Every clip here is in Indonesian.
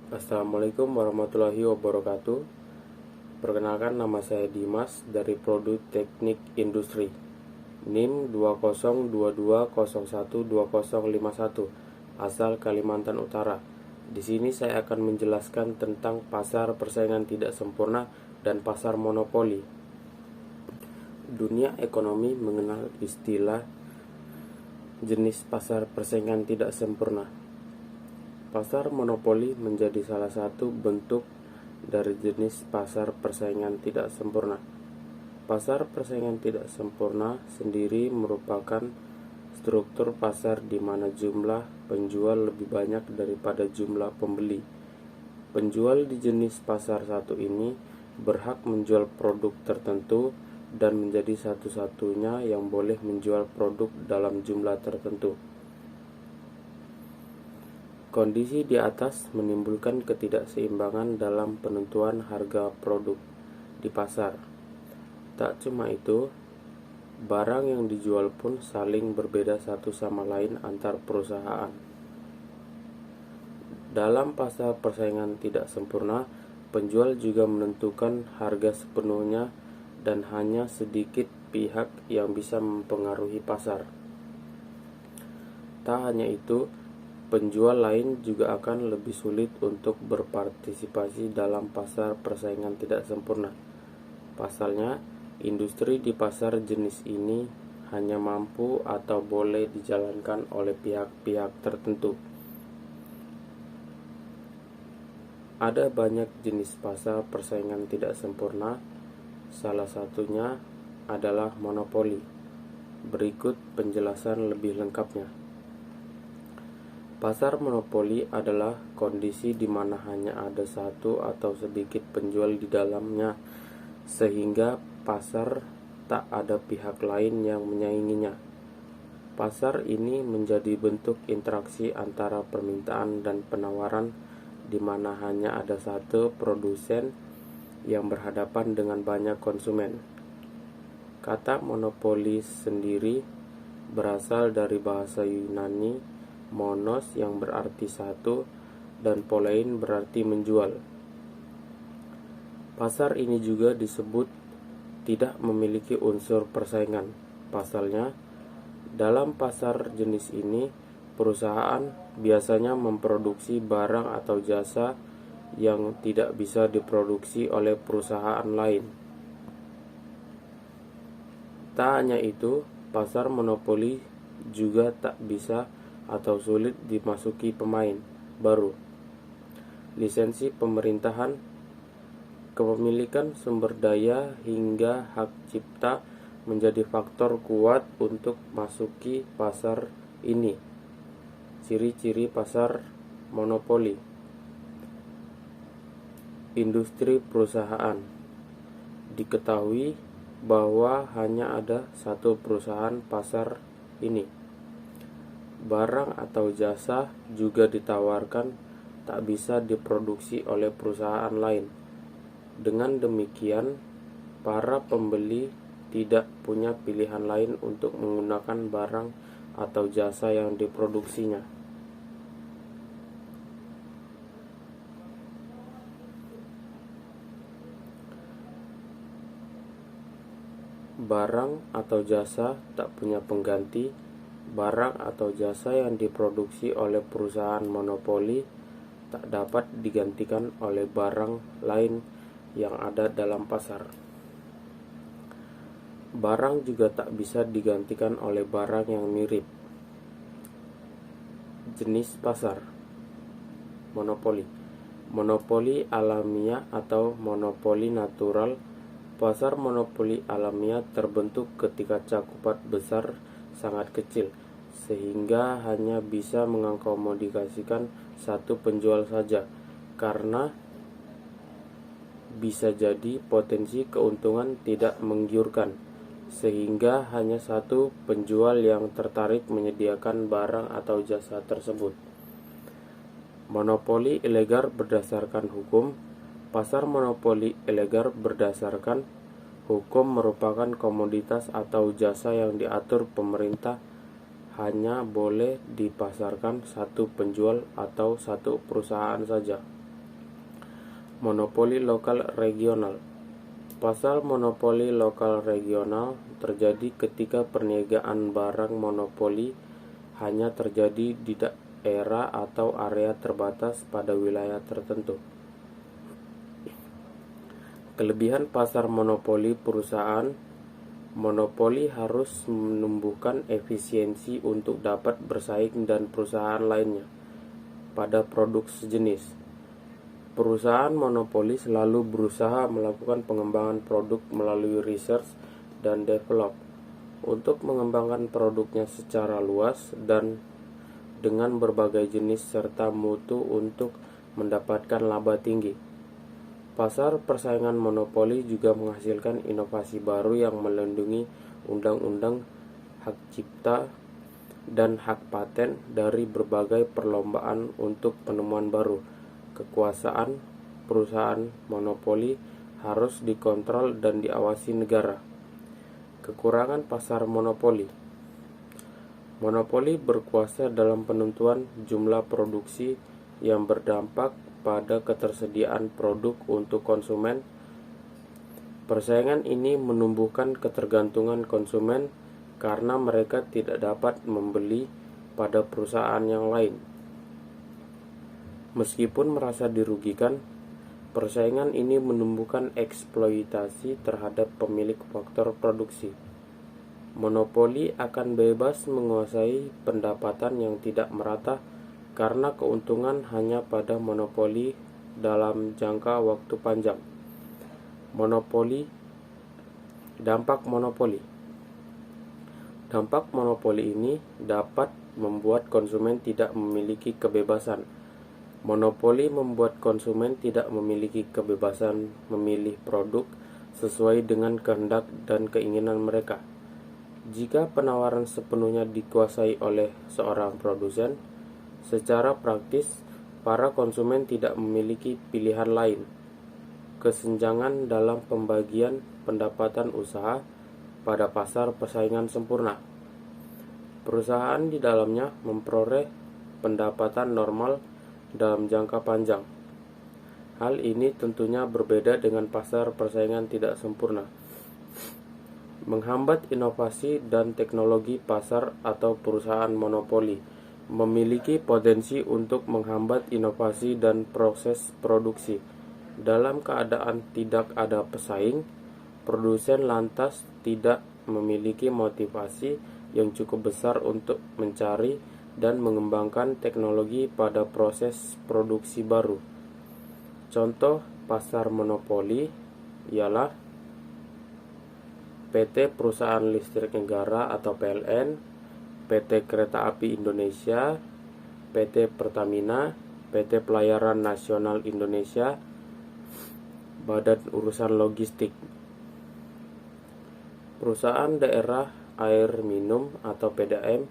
Assalamualaikum warahmatullahi wabarakatuh. Perkenalkan, nama saya Dimas dari Produk Teknik Industri, NIM 2022012051, asal Kalimantan Utara. Di sini saya akan menjelaskan tentang pasar persaingan tidak sempurna dan pasar monopoli. Dunia ekonomi mengenal istilah jenis pasar persaingan tidak sempurna. Pasar monopoli menjadi salah satu bentuk dari jenis pasar persaingan tidak sempurna. Pasar persaingan tidak sempurna sendiri merupakan struktur pasar di mana jumlah penjual lebih banyak daripada jumlah pembeli. Penjual di jenis pasar satu ini berhak menjual produk tertentu dan menjadi satu-satunya yang boleh menjual produk dalam jumlah tertentu. Kondisi di atas menimbulkan ketidakseimbangan dalam penentuan harga produk di pasar. Tak cuma itu, barang yang dijual pun saling berbeda satu sama lain antar perusahaan. Dalam pasar persaingan tidak sempurna, penjual juga menentukan harga sepenuhnya dan hanya sedikit pihak yang bisa mempengaruhi pasar. Tak hanya itu, penjual lain juga akan lebih sulit untuk berpartisipasi dalam pasar persaingan tidak sempurna. Pasalnya, industri di pasar jenis ini hanya mampu atau boleh dijalankan oleh pihak-pihak tertentu. Ada banyak jenis pasar persaingan tidak sempurna, salah satunya adalah monopoli. Berikut penjelasan lebih lengkapnya. Pasar monopoli adalah kondisi di mana hanya ada satu atau sedikit penjual di dalamnya, sehingga pasar tak ada pihak lain yang menyainginya. Pasar ini menjadi bentuk interaksi antara permintaan dan penawaran, di mana hanya ada satu produsen yang berhadapan dengan banyak konsumen. Kata monopoli sendiri berasal dari bahasa Yunani monos yang berarti satu dan polein berarti menjual. Pasar ini juga disebut tidak memiliki unsur persaingan. Pasalnya, dalam pasar jenis ini, perusahaan biasanya memproduksi barang atau jasa yang tidak bisa diproduksi oleh perusahaan lain. Tak hanya itu, pasar monopoli juga tak bisa atau sulit dimasuki pemain baru. Lisensi pemerintahan, kepemilikan sumber daya hingga hak cipta menjadi faktor kuat untuk masuki pasar ini. Ciri-ciri pasar monopoli. Industri perusahaan. Diketahui bahwa hanya ada satu perusahaan pasar ini. Barang atau jasa juga ditawarkan tak bisa diproduksi oleh perusahaan lain. Dengan demikian, para pembeli tidak punya pilihan lain untuk menggunakan barang atau jasa yang diproduksinya. Barang atau jasa tak punya pengganti. Barang atau jasa yang diproduksi oleh perusahaan monopoli tak dapat digantikan oleh barang lain yang ada dalam pasar. Barang juga tak bisa digantikan oleh barang yang mirip. Jenis pasar monopoli. Monopoli alamiah atau monopoli natural. Pasar monopoli alamiah terbentuk ketika cakupan besar sangat kecil, sehingga hanya bisa mengakomodasikan satu penjual saja. Karena bisa jadi potensi keuntungan tidak menggiurkan, sehingga hanya satu penjual yang tertarik menyediakan barang atau jasa tersebut. Monopoli ilegal berdasarkan hukum. Pasar monopoli ilegal berdasarkan hukum merupakan komoditas atau jasa yang diatur pemerintah hanya boleh dipasarkan satu penjual atau satu perusahaan saja. Monopoli lokal regional. Pasar monopoli lokal regional terjadi ketika perniagaan barang monopoli hanya terjadi di daerah atau area terbatas pada wilayah tertentu. Kelebihan pasar monopoli: perusahaan monopoli harus menumbuhkan efisiensi untuk dapat bersaing dan perusahaan lainnya pada produk sejenis. Perusahaan monopoli selalu berusaha melakukan pengembangan produk melalui research dan develop untuk mengembangkan produknya secara luas dan dengan berbagai jenis serta mutu untuk mendapatkan laba tinggi. Pasar persaingan monopoli juga menghasilkan inovasi baru yang melindungi undang-undang, hak cipta, dan hak paten dari berbagai perlombaan untuk penemuan baru. Kekuasaan perusahaan monopoli harus dikontrol dan diawasi negara. Kekurangan pasar monopoli: monopoli berkuasa dalam penentuan jumlah produksi yang berdampak pada ketersediaan produk untuk konsumen. Persaingan ini menumbuhkan ketergantungan konsumen karena mereka tidak dapat membeli pada perusahaan yang lain. Meskipun merasa dirugikan, persaingan ini menumbuhkan eksploitasi terhadap pemilik faktor produksi. Monopoli akan bebas menguasai pendapatan yang tidak merata karena keuntungan hanya pada monopoli dalam jangka waktu panjang. Monopoli. Dampak monopoli. Dampak monopoli ini dapat membuat konsumen tidak memiliki kebebasan. Monopoli membuat konsumen tidak memiliki kebebasan memilih produk sesuai dengan kehendak dan keinginan mereka. Jika penawaran sepenuhnya dikuasai oleh seorang produsen, secara praktis para konsumen tidak memiliki pilihan lain. Kesenjangan dalam pembagian pendapatan usaha pada pasar persaingan sempurna. Perusahaan di dalamnya memperoleh pendapatan normal dalam jangka panjang. Hal ini tentunya berbeda dengan pasar persaingan tidak sempurna. Menghambat inovasi dan teknologi. Pasar atau perusahaan monopoli memiliki potensi untuk menghambat inovasi dan proses produksi. Dalam keadaan tidak ada pesaing, produsen lantas tidak memiliki motivasi yang cukup besar untuk mencari dan mengembangkan teknologi pada proses produksi baru. Contoh pasar monopoli ialah PT Perusahaan Listrik Negara atau PLN, PT Kereta Api Indonesia, PT Pertamina, PT Pelayaran Nasional Indonesia, Badan Urusan Logistik. Perusahaan Daerah Air Minum atau PDAM.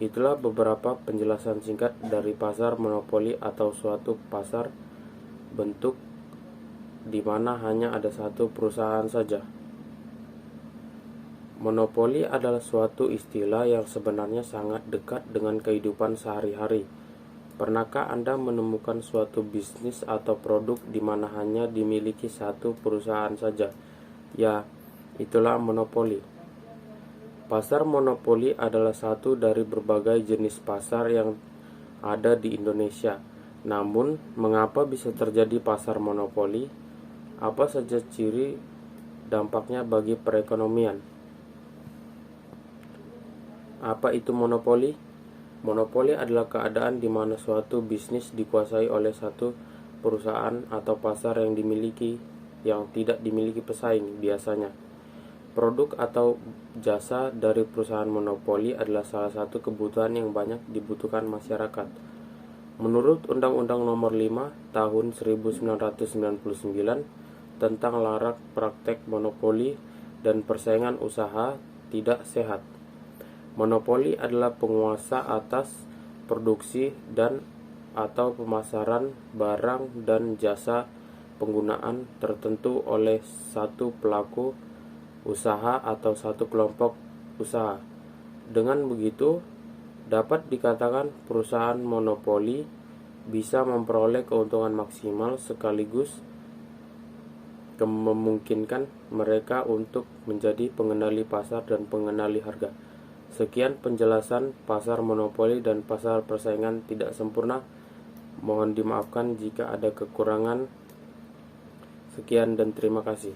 Itulah beberapa penjelasan singkat dari pasar monopoli atau suatu pasar bentuk di mana hanya ada satu perusahaan saja. Monopoli adalah suatu istilah yang sebenarnya sangat dekat dengan kehidupan sehari-hari. Pernahkah Anda menemukan suatu bisnis atau produk di mana hanya dimiliki satu perusahaan saja? Ya, itulah monopoli. Pasar monopoli adalah satu dari berbagai jenis pasar yang ada di Indonesia. Namun, mengapa bisa terjadi pasar monopoli? Apa saja ciri dampaknya bagi perekonomian? Apa itu monopoli? Monopoli adalah keadaan di mana suatu bisnis dikuasai oleh satu perusahaan atau pasar yang tidak dimiliki pesaing biasanya. Produk atau jasa dari perusahaan monopoli adalah salah satu kebutuhan yang banyak dibutuhkan masyarakat. Menurut Undang-Undang Nomor 5 Tahun 1999 tentang larangan praktek monopoli dan persaingan usaha tidak sehat, monopoli adalah penguasa atas produksi dan atau pemasaran barang dan jasa penggunaan tertentu oleh satu pelaku usaha atau satu kelompok usaha. Dengan begitu, dapat dikatakan perusahaan monopoli bisa memperoleh keuntungan maksimal sekaligus memungkinkan mereka untuk menjadi pengendali pasar dan pengendali harga. Sekian penjelasan pasar monopoli dan pasar persaingan tidak sempurna. Mohon dimaafkan jika ada kekurangan. Sekian dan terima kasih.